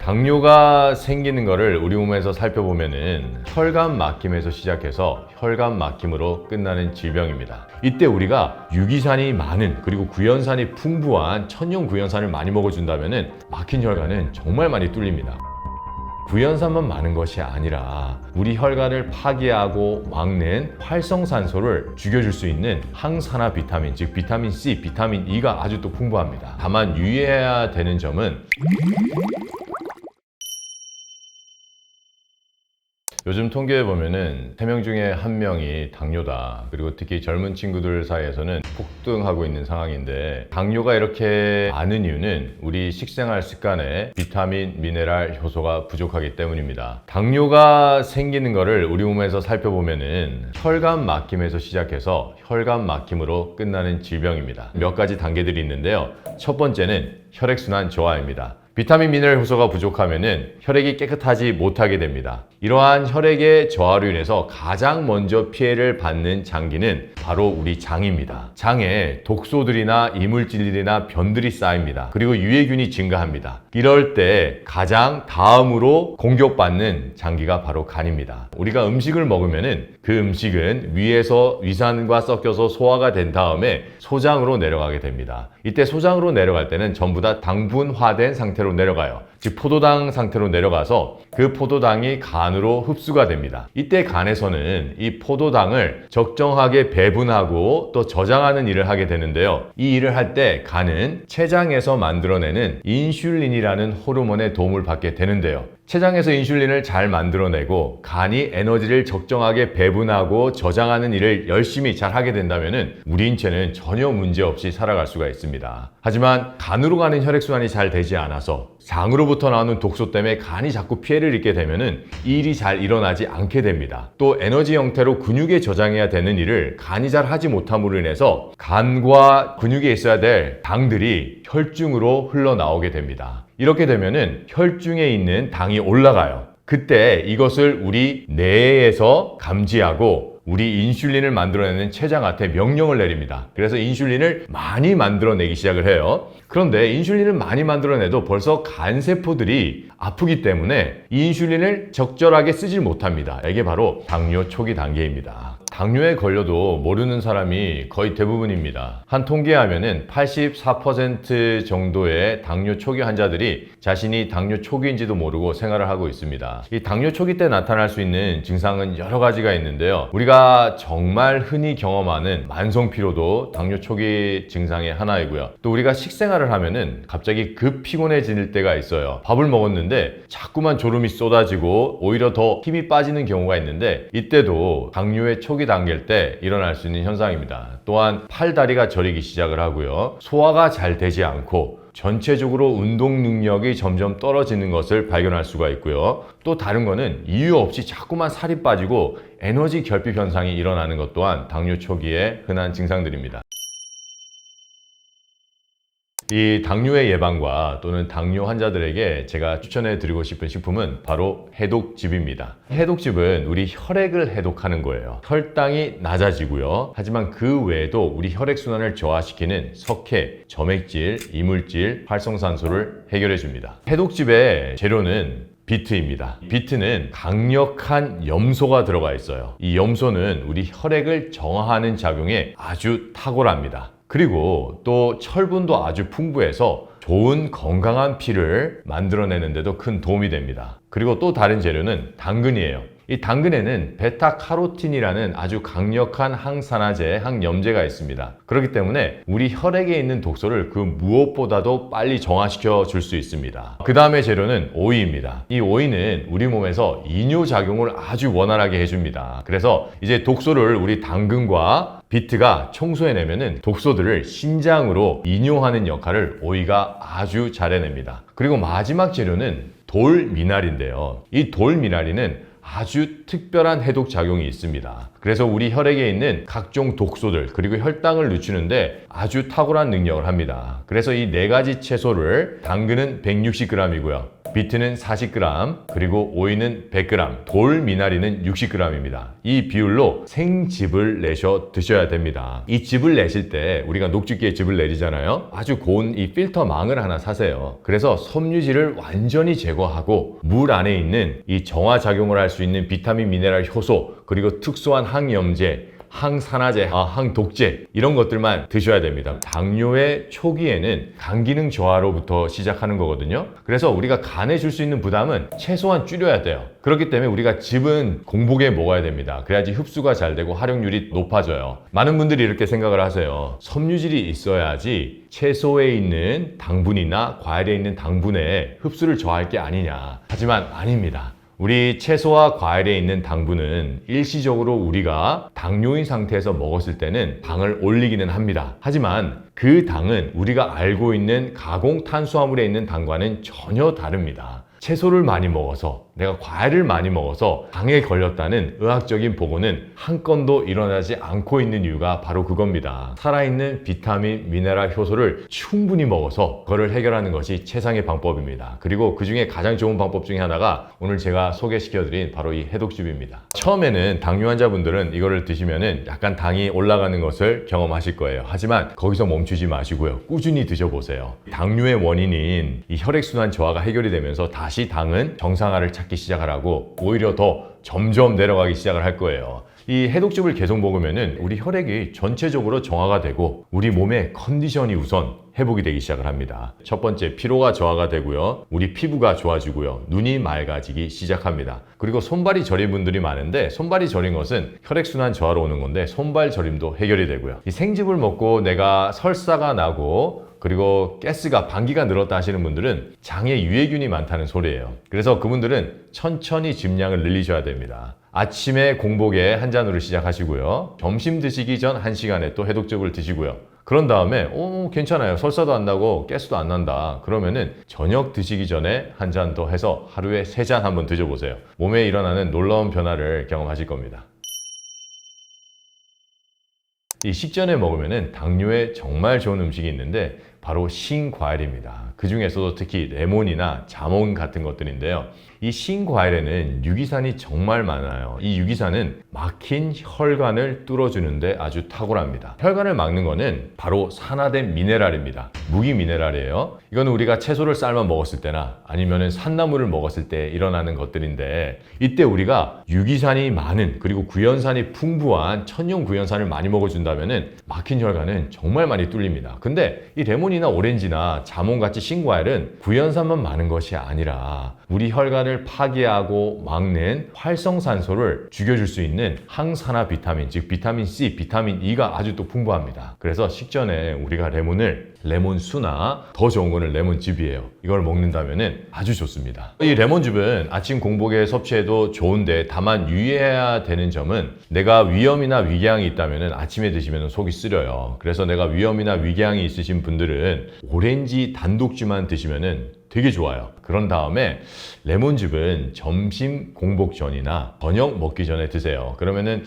당뇨가 생기는 것을 우리 몸에서 살펴보면은 혈관 막힘에서 시작해서 혈관 막힘으로 끝나는 질병입니다. 이때 우리가 유기산이 많은 그리고 구연산이 풍부한 천연 구연산을 많이 먹어준다면은 막힌 혈관은 정말 많이 뚫립니다. 구연산만 많은 것이 아니라 우리 혈관을 파괴하고 막는 활성산소를 죽여줄 수 있는 항산화 비타민, 즉 비타민 C, 비타민 E가 아주 또 풍부합니다. 다만 유의해야 되는 점은 요즘 통계에 보면은 3명 중에 1명이 당뇨다. 그리고 특히 젊은 친구들 사이에서는 폭등하고 있는 상황인데, 당뇨가 이렇게 많은 이유는 우리 식생활 습관에 비타민, 미네랄, 효소가 부족하기 때문입니다. 당뇨가 생기는 것을 우리 몸에서 살펴보면은 혈관 막힘에서 시작해서 혈관 막힘으로 끝나는 질병입니다. 몇 가지 단계들이 있는데요. 첫 번째는 혈액순환 저하입니다. 비타민, 미네랄, 효소가 부족하면은 혈액이 깨끗하지 못하게 됩니다. 이러한 혈액의 저하로 인해서 가장 먼저 피해를 받는 장기는 바로 우리 장입니다. 장에 독소들이나 이물질들이나 변들이 쌓입니다. 그리고 유해균이 증가합니다. 이럴 때 가장 다음으로 공격받는 장기가 바로 간입니다. 우리가 음식을 먹으면은 그 음식은 위에서 위산과 섞여서 소화가 된 다음에 소장으로 내려가게 됩니다. 이때 소장으로 내려갈 때는 전부 다 당분화된 상태로 내려가요. 즉 포도당 상태로 내려가서 그 포도당이 간으로 흡수가 됩니다. 이때 간에서는 이 포도당을 적정하게 배분하고 또 저장하는 일을 하게 되는데요. 이 일을 할 때 간은 췌장에서 만들어내는 인슐린이라는 호르몬의 도움을 받게 되는데요. 췌장에서 인슐린을 잘 만들어내고 간이 에너지를 적정하게 배분하고 저장하는 일을 열심히 잘 하게 된다면 우리 인체는 전혀 문제없이 살아갈 수가 있습니다. 하지만 간으로 가는 혈액순환이 잘 되지 않아서 장으로부터 나오는 독소 때문에 간이 자꾸 피해를 입게 되면 이 일이 잘 일어나지 않게 됩니다. 또 에너지 형태로 근육에 저장해야 되는 일을 간이 잘 하지 못함으로 인해서 간과 근육에 있어야 될 당들이 혈중으로 흘러나오게 됩니다. 이렇게 되면은 혈중에 있는 당이 올라가요. 그때 이것을 우리 뇌에서 감지하고 우리 인슐린을 만들어내는 췌장한테 명령을 내립니다. 그래서 인슐린을 많이 만들어내기 시작을 해요. 그런데 인슐린을 많이 만들어내도 벌써 간세포들이 아프기 때문에 이 인슐린을 적절하게 쓰질 못합니다. 이게 바로 당뇨 초기 단계입니다. 당뇨에 걸려도 모르는 사람이 거의 대부분입니다. 한 통계하면은 84% 정도의 당뇨 초기 환자들이 자신이 당뇨 초기인지도 모르고 생활을 하고 있습니다. 이 당뇨 초기 때 나타날 수 있는 증상은 여러 가지가 있는데요. 우리가 정말 흔히 경험하는 만성 피로도 당뇨 초기 증상의 하나이고요. 또 우리가 식생활을 하면은 갑자기 급 피곤해질 때가 있어요. 밥을 먹었는데 자꾸만 졸음이 쏟아지고 오히려 더 힘이 빠지는 경우가 있는데, 이때도 당뇨의 초기 단계일 때 일어날 수 있는 현상입니다. 또한 팔다리가 저리기 시작을 하고요. 소화가 잘 되지 않고 전체적으로 운동 능력이 점점 떨어지는 것을 발견할 수가 있고요. 또 다른 거는 이유 없이 자꾸만 살이 빠지고 에너지 결핍 현상이 일어나는 것 또한 당뇨 초기의 흔한 증상들입니다. 이 당뇨의 예방과 또는 당뇨 환자들에게 제가 추천해 드리고 싶은 식품은 바로 해독즙입니다. 해독즙은 우리 혈액을 해독하는 거예요. 혈당이 낮아지고요. 하지만 그 외에도 우리 혈액순환을 저하시키는 석회, 점액질, 이물질, 활성산소를 해결해 줍니다. 해독즙의 재료는 비트입니다. 비트는 강력한 염소가 들어가 있어요. 이 염소는 우리 혈액을 정화하는 작용에 아주 탁월합니다. 그리고 또 철분도 아주 풍부해서 좋은 건강한 피를 만들어내는 데도 큰 도움이 됩니다. 그리고 또 다른 재료는 당근이에요. 이 당근에는 베타카로틴이라는 아주 강력한 항산화제, 항염제가 있습니다. 그렇기 때문에 우리 혈액에 있는 독소를 그 무엇보다도 빨리 정화시켜 줄 수 있습니다. 그 다음에 재료는 오이입니다. 이 오이는 우리 몸에서 이뇨작용을 아주 원활하게 해줍니다. 그래서 이제 독소를 우리 당근과 비트가 청소해내면은 독소들을 신장으로 이뇨하는 역할을 오이가 아주 잘 해냅니다. 그리고 마지막 재료는 돌미나리인데요. 이 돌미나리는 아주 특별한 해독 작용이 있습니다. 그래서 우리 혈액에 있는 각종 독소들 그리고 혈당을 늦추는데 아주 탁월한 능력을 합니다. 그래서 이 네 가지 채소를 당근은 160g이고요. 비트는 40g, 그리고 오이는 100g, 돌미나리는 60g입니다. 이 비율로 생즙을 내셔 드셔야 됩니다. 이 즙을 내실 때 우리가 녹즙기에 즙을 내리잖아요. 아주 고운 이 필터 망을 하나 사세요. 그래서 섬유질을 완전히 제거하고 물 안에 있는 이 정화작용을 할 수 있는 비타민, 미네랄, 효소, 그리고 특수한 항염제, 항산화제, 항독제 이런 것들만 드셔야 됩니다. 당뇨의 초기에는 간 기능 저하로부터 시작하는 거거든요. 그래서 우리가 간에 줄 수 있는 부담은 최소한 줄여야 돼요. 그렇기 때문에 우리가 즙은 공복에 먹어야 됩니다. 그래야지 흡수가 잘 되고 활용률이 높아져요. 많은 분들이 이렇게 생각을 하세요. 섬유질이 있어야지 채소에 있는 당분이나 과일에 있는 당분의 흡수를 저할 게 아니냐. 하지만 아닙니다. 우리 채소와 과일에 있는 당분은 일시적으로 우리가 당뇨인 상태에서 먹었을 때는 당을 올리기는 합니다. 하지만 그 당은 우리가 알고 있는 가공 탄수화물에 있는 당과는 전혀 다릅니다. 채소를 많이 먹어서, 내가 과일을 많이 먹어서 당에 걸렸다는 의학적인 보고는 한 건도 일어나지 않고 있는 이유가 바로 그겁니다. 살아있는 비타민, 미네랄, 효소를 충분히 먹어서 그거를 해결하는 것이 최상의 방법입니다. 그리고 그 중에 가장 좋은 방법 중에 하나가 오늘 제가 소개시켜드린 바로 이 해독즙입니다. 처음에는 당뇨 환자분들은 이거를 드시면은 약간 당이 올라가는 것을 경험하실 거예요. 하지만 거기서 멈추지 마시고요. 꾸준히 드셔보세요. 당뇨의 원인인 이 혈액순환 저하가 해결이 되면서 다시 당은 정상화를 찾기 시작하라고 오히려 더 점점 내려가기 시작을 할 거예요. 이 해독즙을 계속 먹으면은 우리 혈액이 전체적으로 정화가 되고 우리 몸의 컨디션이 우선 회복이 되기 시작을 합니다. 첫 번째, 피로가 저하가 되고요. 우리 피부가 좋아지고요. 눈이 맑아지기 시작합니다. 그리고 손발이 저린 분들이 많은데 손발이 저린 것은 혈액순환 저하로 오는 건데 손발 저림도 해결이 되고요. 이 생즙을 먹고 내가 설사가 나고 그리고 가스가 방기가 늘었다 하시는 분들은 장에 유해균이 많다는 소리예요. 그래서 그분들은 천천히 즙량을 늘리셔야 됩니다. 아침에 공복에 한 잔으로 시작하시고요. 점심 드시기 전 1시간에 또 해독즙을 드시고요. 그런 다음에 괜찮아요. 설사도 안 나고 가스도 안 난다. 그러면은 저녁 드시기 전에 한 잔 더 해서 하루에 3잔 한번 드셔보세요. 몸에 일어나는 놀라운 변화를 경험하실 겁니다. 이 식전에 먹으면은 당뇨에 정말 좋은 음식이 있는데 바로 신과일입니다. 그 중에서도 특히 레몬이나 자몽 같은 것들인데요. 이 신과일에는 유기산이 정말 많아요. 이 유기산은 막힌 혈관을 뚫어주는데 아주 탁월합니다. 혈관을 막는 거는 바로 산화된 미네랄입니다. 무기 미네랄이에요. 이거는 우리가 채소를 삶아 먹었을 때나 아니면은 산나물을 먹었을 때 일어나는 것들인데 이때 우리가 유기산이 많은 그리고 구연산이 풍부한 천연 구연산을 많이 먹어준다면은 막힌 혈관은 정말 많이 뚫립니다. 근데 이 레몬이나 오렌지나 자몽같이 신과일은 구연산만 많은 것이 아니라 우리 혈관을 파괴하고 막는 활성산소를 죽여줄 수 있는 항산화 비타민, 즉 비타민 C, 비타민 E가 아주 또 풍부합니다. 그래서 식전에 우리가 레몬수나 더 좋은 거는 레몬즙이에요. 이걸 먹는다면은 아주 좋습니다. 이 레몬즙은 아침 공복에 섭취해도 좋은데 다만 유의해야 되는 점은 내가 위염이나 위궤양이 있다면은 아침에 드시면 속이 쓰려요. 그래서 내가 위염이나 위궤양이 있으신 분들은 오렌지 단독즙만 드시면은 되게 좋아요. 그런 다음에 레몬즙은 점심 공복 전이나 저녁 먹기 전에 드세요. 그러면은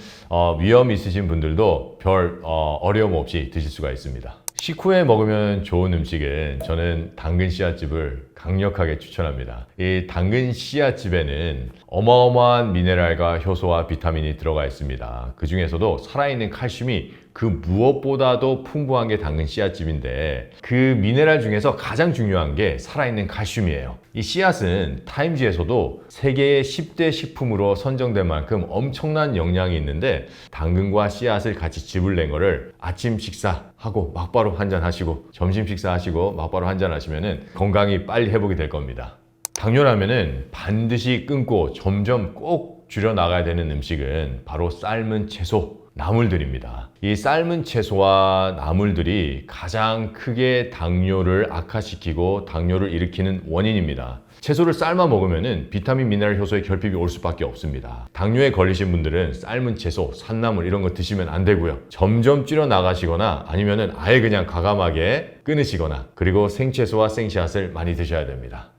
위염 있으신 분들도 별 어려움 없이 드실 수가 있습니다. 식후에 먹으면 좋은 음식은 저는 당근 씨앗즙을 강력하게 추천합니다. 이 당근 씨앗즙에는 어마어마한 미네랄과 효소와 비타민이 들어가 있습니다. 그 중에서도 살아있는 칼슘이 그 무엇보다도 풍부한 게 당근 씨앗즙인데 그 미네랄 중에서 가장 중요한 게 살아있는 칼슘이에요. 이 씨앗은 타임지에서도 세계의 10대 식품으로 선정된 만큼 엄청난 영양이 있는데 당근과 씨앗을 같이 즙을 낸 거를 아침 식사하고 막바로 한잔 하시고 점심 식사하시고 막바로 한잔 하시면은 건강이 빨리 회복이 될 겁니다. 당뇨라면은 반드시 끊고 점점 꼭 줄여 나가야 되는 음식은 바로 삶은 채소, 나물들입니다. 이 삶은 채소와 나물들이 가장 크게 당뇨를 악화시키고 당뇨를 일으키는 원인입니다. 채소를 삶아 먹으면 비타민, 미네랄, 효소의 결핍이 올 수밖에 없습니다. 당뇨에 걸리신 분들은 삶은 채소, 산나물 이런 거 드시면 안 되고요. 점점 줄여 나가시거나 아니면은 아예 그냥 과감하게 끊으시거나 그리고 생채소와 생씨앗을 많이 드셔야 됩니다.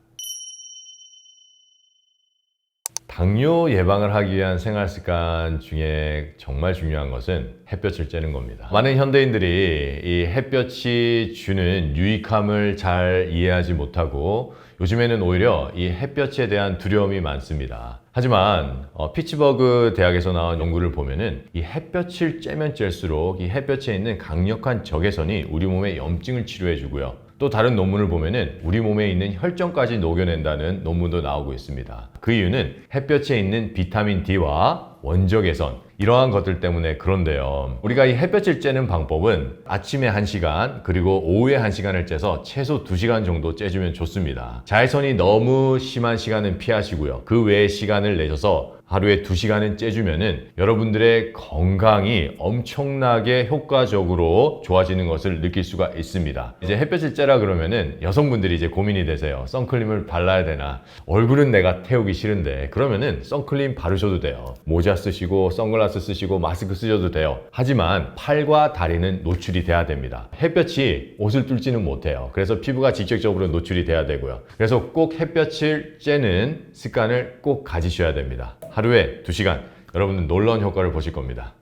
당뇨 예방을 하기 위한 생활 습관 중에 정말 중요한 것은 햇볕을 쬐는 겁니다. 많은 현대인들이 이 햇볕이 주는 유익함을 잘 이해하지 못하고 요즘에는 오히려 이 햇볕에 대한 두려움이 많습니다. 하지만 피츠버그 대학에서 나온 연구를 보면은 이 햇볕을 쬐면 쬐수록 이 햇볕에 있는 강력한 적외선이 우리 몸의 염증을 치료해 주고요. 또 다른 논문을 보면은 우리 몸에 있는 혈전까지 녹여낸다는 논문도 나오고 있습니다. 그 이유는 햇볕에 있는 비타민 D와 원적외선 이러한 것들 때문에 그런데요. 우리가 이 햇볕을 쬐는 방법은 아침에 1시간 그리고 오후에 1시간을 쬐서 최소 2시간 정도 쬐주면 좋습니다. 자외선이 너무 심한 시간은 피하시고요. 그 외의 시간을 내셔서 하루에 2시간은 쬐주면은 여러분들의 건강이 엄청나게 효과적으로 좋아지는 것을 느낄 수가 있습니다. 이제 햇볕을 쬐라 그러면은 여성분들이 이제 고민이 되세요. 선크림을 발라야 되나? 얼굴은 내가 태우기 싫은데 그러면은 선크림 바르셔도 돼요. 모자 쓰시고 선글라스 쓰시고 마스크 쓰셔도 돼요. 하지만 팔과 다리는 노출이 돼야 됩니다. 햇볕이 옷을 뚫지는 못해요. 그래서 피부가 직접적으로 노출이 돼야 되고요. 그래서 꼭 햇볕을 쬐는 습관을 꼭 가지셔야 됩니다. 하루에 2시간 여러분들 놀라운 효과를 보실 겁니다.